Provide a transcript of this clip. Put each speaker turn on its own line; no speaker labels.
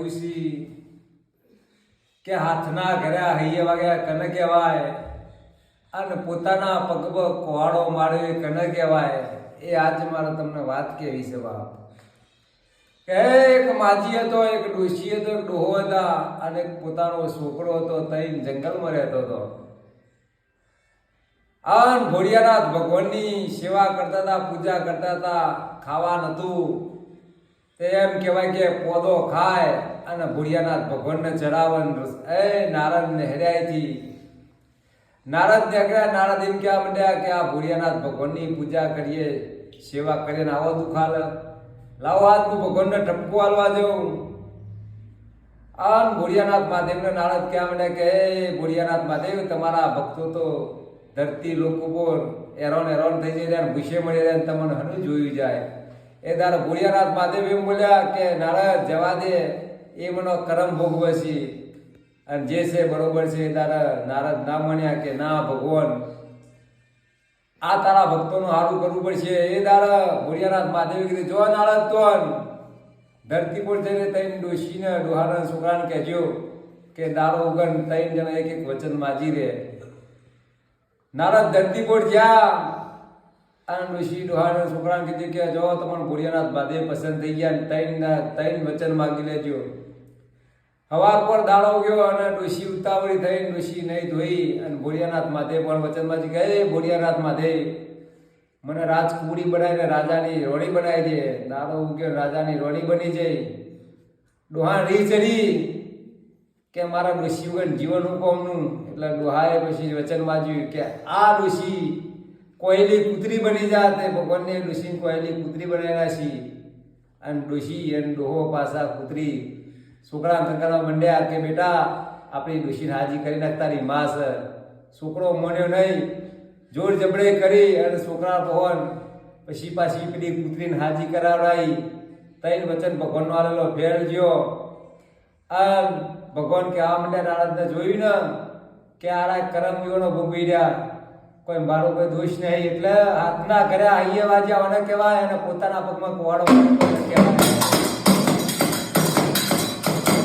એવું છે કે હાથના ઘર્યા હૈયે વાગ્યા કને કહેવાય અને પોતાના પગ કોહાડો માળ્યો કને કહેવાય. એ આજે મારે તમને વાત કેવી છે બાપ. કે એક માજી હતો, એક ડોશી હતો, એક ડોહો હતા અને એક પોતાનો છોકરો હતો. તઈ જંગલમાં રહેતો હતો. આન ભોળિયાનાથ ભગવાનની સેવા કરતા હતા, પૂજા કરતા હતા. ખાવા નતું તે એમ કહેવાય કે પોદો ખાય અને ભોળિયાનાથ ભગવાનને ચડાવન. નારદ નેહર્યાથી નારદ નીકળ્યા. નારદ એમ કહેવા માંડ્યા કે આ ભોળિયાનાથ ભગવાનની પૂજા કરીએ, સેવા કરીને આવો દુખાલ, લાવો આજ હું ભગવાનને ઠપકો હાલવા દઉં. આન ભોળિયાનાથ મહાદેવને નારદ કહેવા માંડ્યા કે હે ભોળિયાનાથ મહાદેવ, તમારા ભક્તો તો ધરતી લોકો પર હેરાન થઈ જાય, ભૂસે મળી જાય, તમને હનું જોયું જાય. એ તારા ભોળિયાનાથ મહાદેવ એમ બોલ્યા કે નારદ જવા દે, એ મને કરમ ભોગવે છે અને જે છે બરોબર છે. તારા નારદ ના માન્યા કે ના ભગવાન, આ તારા ભક્તોનું સારું કરવું પડશે. એ તારા ભોળિયાનાથ મહાદેવે કીધું જો નારદ તો ધરતી પર જઈને તૈન ડોશીને ડોહાના છોકરાને કહેજો કે દારો ઉગન તૈન જણા એક વચન માજી રહે. નારદ ધરતી પર જ્યાં અને ડોશી ડોહાના છોકરાને કીધું કે જો તમને ભોળિયાનાથ મહાદેવ પસંદ થઈ ગયા, તૈન વચન માગી લેજો. હવાર પર દાડો ગયો અને ડોશી ઉતાવળી થઈને ડોશી નહીં ધોઈ અને ભોળિયાનાથ મહાદેવ પણ વચન માજી કે હે ભોળિયાનાથ મહાદેવ, મને રાજકુમારી બનાવીને રાજાની રોડી બનાવી દે. દાડો ઉગ્યો, રાજાની રોડી બની જઈ. ડોહા રી ચડી કે મારા ડોશી વગર જીવન હુકમનું. એટલે ડોહાએ પછી વચન માજ્યું કે આ ડોશી કોયલી કૂતરી બની જાય. તે ભગવાનને ડોશીને કોયલી કૂતરી બનાવેલા છે અને ડોશી અને ડોહો પાછા કૂતરી છોકરા કંકરવા મંડ્યા કે બેટા આપણી ડોશીને હાજી કરી નાખ, તારી માં છે. છોકરો માન્યો નહીં, જોર જબડે કરી અને છોકરા ભગવાન પછી પાછી પેલી કૂતરીને હાજી કરાવડાવી. તૈન વચન ભગવાનનો આલેલો ફેર જ્યો. આ ભગવાન કે આ મંડ્યા નારદને જોયું ને કે આડા કરમ યોનો ભોગવી રહ્યા, કોઈ મારો કોઈ દોષ નહીં. એટલે હાથના કર્યા હૈયે વાજ્યા અને કહેવાય અને પોતાના પગમાં કુવાડો કહેવાય.